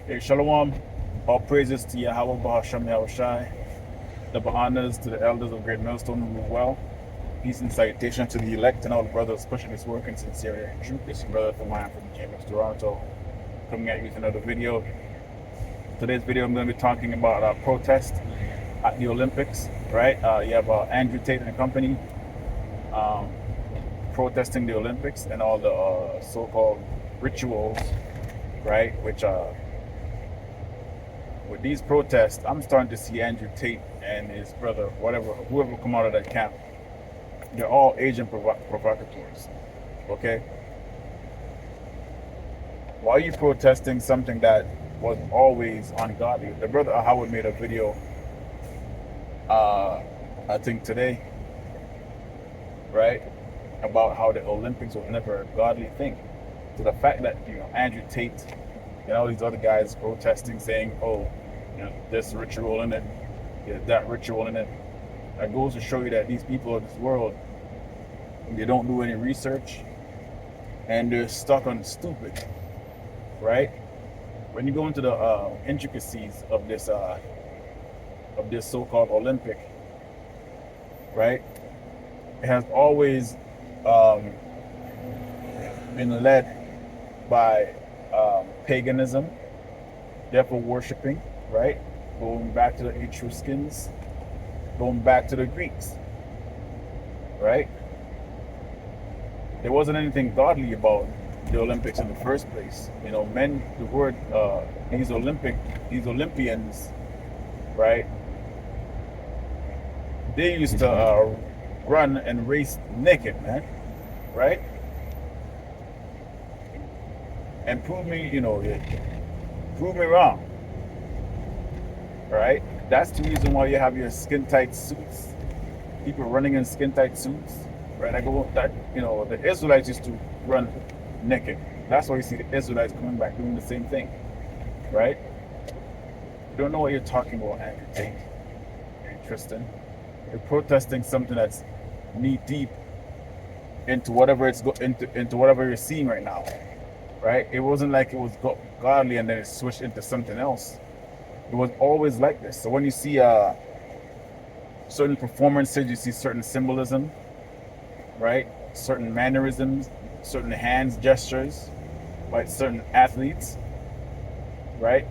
Hey, Shalom. All praises to Yahweh Bahasham Yahushai. Double honors to the elders of Great Millstone who move well. Peace and salutation to the elect and all the brothers pushing this work in sincerity and truth. This is your brother from the Chamber of Toronto, coming at you with another video. Today's video, I'm going to be talking about protest at the Olympics. Right? You have Andrew Tate and company um, protesting the Olympics and all the so-called rituals, right? Which with these protests, I'm starting to see Andrew Tate and his brother, whoever come out of that camp, they're all agent provocateurs. Okay? Why are you protesting something that was always ungodly? The brother Howard made a video, I think today, right, about how the Olympics was never a godly thing. So the fact that Andrew Tate and all these other guys protesting, saying, "Oh, this ritual in it, that ritual in it," that goes to show you that these people of this world, they don't do any research, and they're stuck on stupid, right? When you go into the intricacies of this so-called Olympic, right, it has always been led by paganism, devil worshipping, right? Going back to the Etruscans, going back to the Greeks, right? There wasn't anything godly about the Olympics in the first place. These Olympians, right? They used to run and race naked, man, right? And prove me wrong, right? That's the reason why you have your skin tight suits. People running in skin tight suits, right? The Israelites used to run naked. That's why you see the Israelites coming back doing the same thing, right? You don't know what you're talking about, Andrew Tate and Tristan. You're protesting something that's knee deep into whatever into whatever you're seeing right now. Right? It wasn't like it was godly and then it switched into something else. It was always like this. So when you see certain performances, you see certain symbolism, right? Certain mannerisms, certain hands gestures, by certain athletes, right?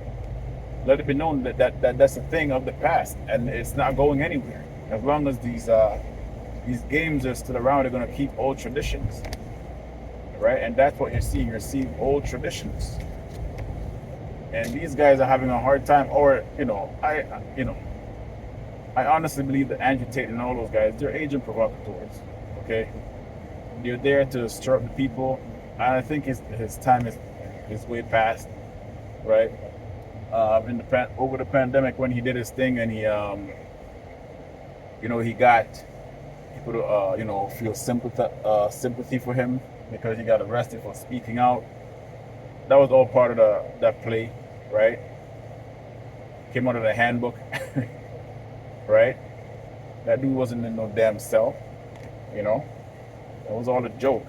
Let it be known that that's a thing of the past and it's not going anywhere. As long as these games are still around, they're going to keep old traditions. Right, and that's what you're seeing. You're seeing old traditions, and these guys are having a hard time. Or I honestly believe that Andrew Tate and all those guys, they're agent provocateurs. Okay, they're there to stir up the people. And I think his time is way past. Right, over the pandemic when he did his thing and he he got people to feel sympathy for him, because he got arrested for speaking out. That was all part of that play, right? Came out of the handbook, right? That dude wasn't in no damn cell, That was all a joke.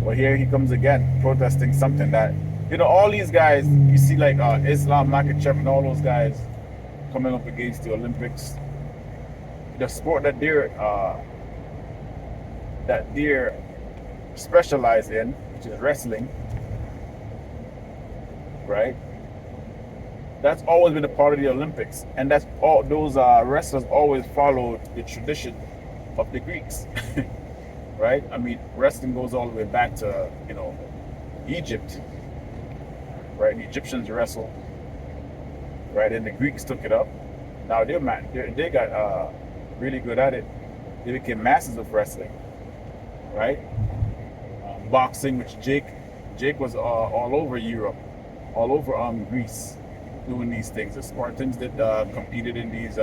Well, here he comes again, protesting something that, all these guys, you see like Islam Makhachev and all those guys coming up against the Olympics. The sport that they're specialize in, which is wrestling, right? That's always been a part of the Olympics, and that's all. Those wrestlers always followed the tradition of the Greeks, right? I mean, wrestling goes all the way back to Egypt, right? The Egyptians wrestled, right, and the Greeks took it up. Now they got really good at it. They became masters of wrestling, right? Boxing, which Jake was all over Europe, all over Greece, doing these things. The Spartans that competed in these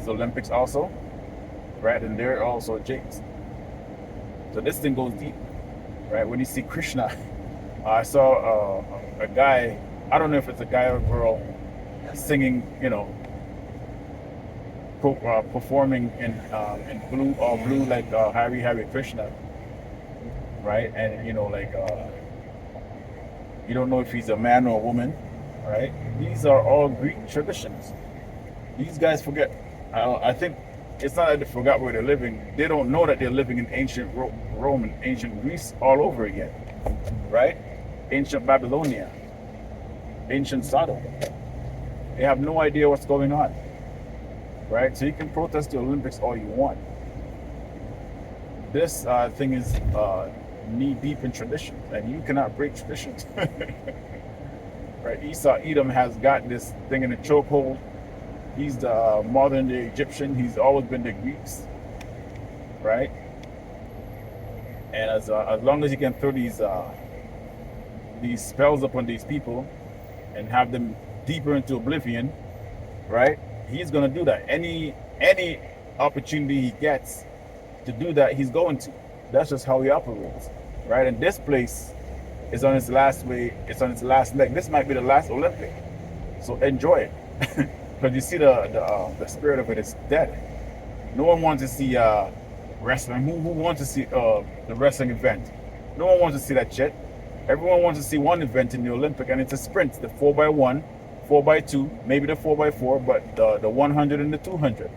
Olympics also, right? And they're also Jakes. So this thing goes deep, right? When you see Krishna, I saw a guy. I don't know if it's a guy or a girl singing, performing in blue like Hare Krishna. Right, and You don't know if he's a man or a woman, right? These are all Greek traditions. These guys forget. I think it's not that they forgot where they're living. They don't know that they're living in ancient Rome and ancient Greece all over again, right? Ancient Babylonia, ancient Sodom. They have no idea what's going on, right? So you can protest the Olympics all you want. This thing is knee deep in tradition, and you cannot break traditions. Right? Esau Edom has got this thing in a chokehold. He's the modern day Egyptian. He's always been the Greeks, right? And as long as you can throw these spells upon these people and have them deeper into oblivion, right? He's gonna do that. Any opportunity he gets to do that, he's going to. That's just how he operates, right? And this place is on its last way. It's on its last leg. This might be the last Olympic, so enjoy it. Because you see the spirit of it is dead. No one wants to see wrestling. Who wants to see the wrestling event? No one wants to see that shit. Everyone wants to see one event in the Olympic, and it's a sprint: the 4x1, 4x2, maybe the 4x4, but the 100 and the 200.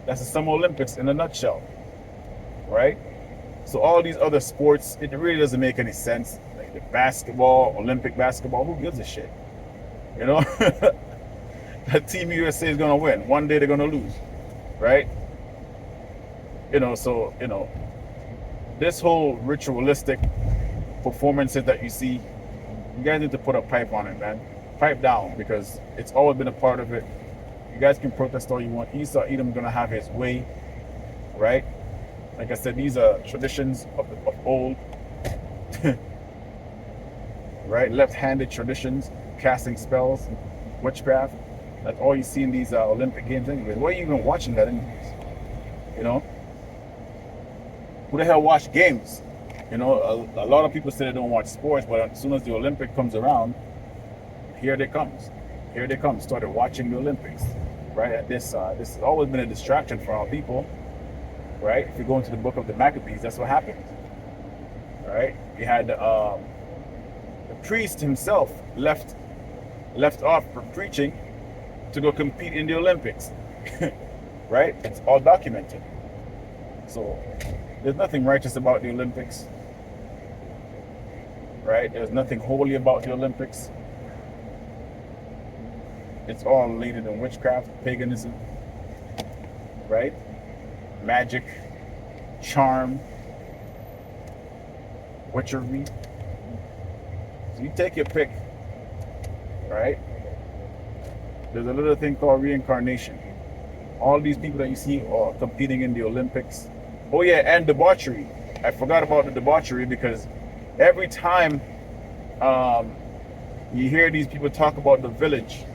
That's the Summer Olympics in a nutshell, right? So all these other sports, it really doesn't make any sense. Like the basketball, Olympic basketball, who gives a shit? You know, that Team USA is gonna win. One day they're gonna lose, right? You know, so this whole ritualistic performances that you see, you guys need to put a pipe on it, man. Pipe down, because it's always been a part of it. You guys can protest all you want. Esau Edom gonna have his way, right? Like I said, these are traditions of old, right? Left-handed traditions, casting spells, witchcraft. That's all you see in these Olympic Games anyway. Why are you even watching that anyways? You know? Who the hell watch games? You know, a lot of people say they don't watch sports, but as soon as the Olympic comes around, here they comes. Here they come. Started watching the Olympics, right? And this has always been a distraction for our people. Right? If you go into the book of the Maccabees, that's what happened. Right? You had the priest himself left off for preaching to go compete in the Olympics. Right? It's all documented. So there's nothing righteous about the Olympics. Right? There's nothing holy about the Olympics. It's all related in witchcraft, paganism. Right? Magic, charm, witchery. So you take your pick, right? There's a little thing called reincarnation. All these people that you see are competing in the Olympics. Oh yeah, and debauchery. I forgot about the debauchery, because every time you hear these people talk about the village,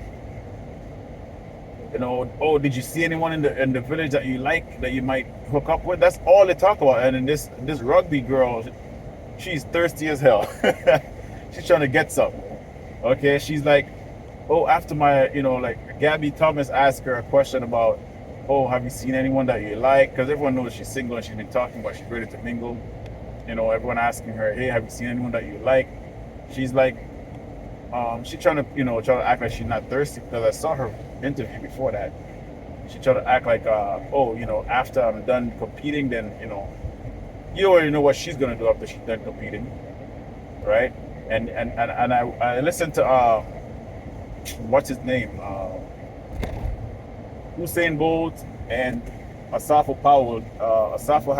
you know, oh, did you see anyone in the village that you like, that you might hook up with? That's all they talk about. And then this rugby girl, she's thirsty as hell. She's trying to get something. Okay, she's like, oh, after my, like Gabby Thomas asked her a question about, oh, have you seen anyone that you like? Because everyone knows she's single and she's been talking about she's ready to mingle. You know, everyone asking her, hey, have you seen anyone that you like? She's like, she's trying to act like she's not thirsty, because I saw her interview before that. She tried to act like, after I'm done competing, then, you already know what she's going to do after she's done competing, right? And I listened to, what's his name? Usain Bolt and Asafo Powell. Asafo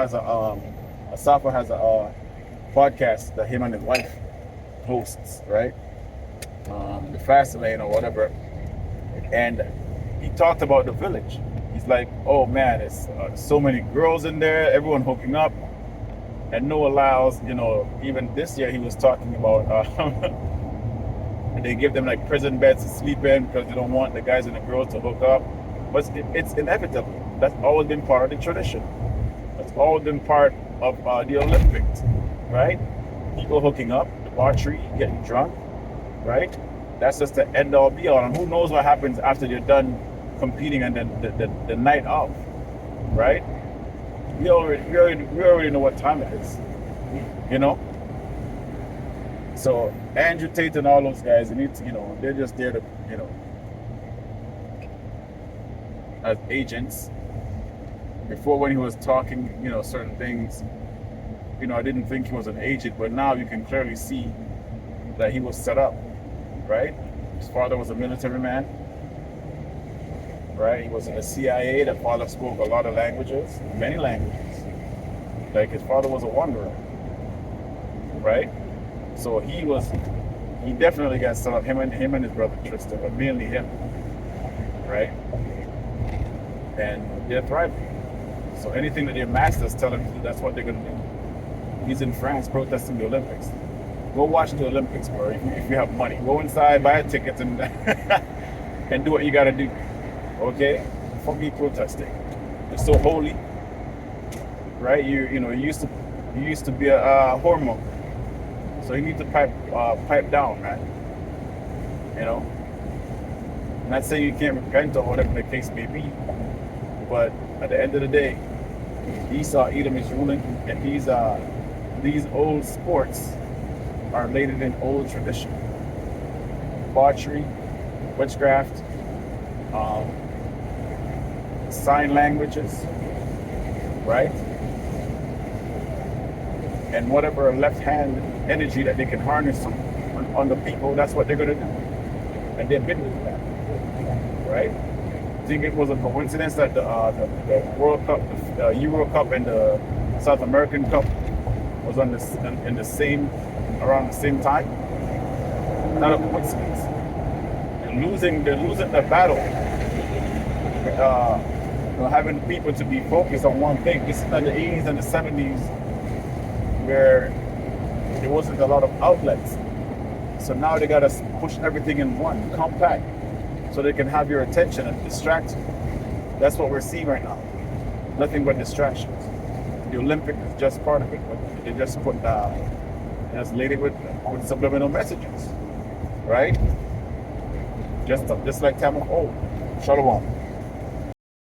has a podcast that him and his wife hosts, right? The Fast Lane or whatever, and he talked about the village. He's like, oh man, it's so many girls in there, everyone hooking up, and no allows, even this year he was talking about they give them like prison beds to sleep in because they don't want the guys and the girls to hook up. But it's inevitable. That's always been part of the tradition. That's always been part of the Olympics, right? People hooking up, debauchery, getting drunk, right? That's just the end all be all. And who knows what happens after you're done competing and then the night off, right? We already know what time it is, So Andrew Tate and all those guys, they need to, they're just there to, as agents. Before, when he was talking, certain things, I didn't think he was an agent, but now you can clearly see that he was set up, right? His father was a military man, right? He was in the CIA. The father spoke a lot of languages, many languages. Like his father was a wanderer, right? So he definitely got set up. Him and his brother Tristan, but mainly him, right? And they're thriving. So anything that their masters tell him to do, that's what they're gonna do. He's in France protesting the Olympics. Go watch the Olympics, bro. If you have money, go inside, buy a ticket, and and do what you gotta do. Okay? For me, protesting. It's so holy, right? You used to be a hormone, so you need to pipe down, man. I'm not saying you can't repent or whatever the case may be, but at the end of the day, Esau, Edom is ruling, and these old sports are related in old tradition. Debauchery, witchcraft, sign languages, right? And whatever left hand energy that they can harness on the people, that's what they're going to do. And they've been doing that, right? I think it was a coincidence that the World Cup, the Euro Cup, and the South American Cup was around the same time. Not a coincidence. They're losing the battle. Having people to be focused on one thing. This is like the 80s and the 70s, where there wasn't a lot of outlets. So now they gotta push everything in one, compact, so they can have your attention and distract you. That's what we're seeing right now. Nothing but distractions. The Olympics is just part of it. They just put just laid with subliminal messages, right? Just like time of old. Shalom.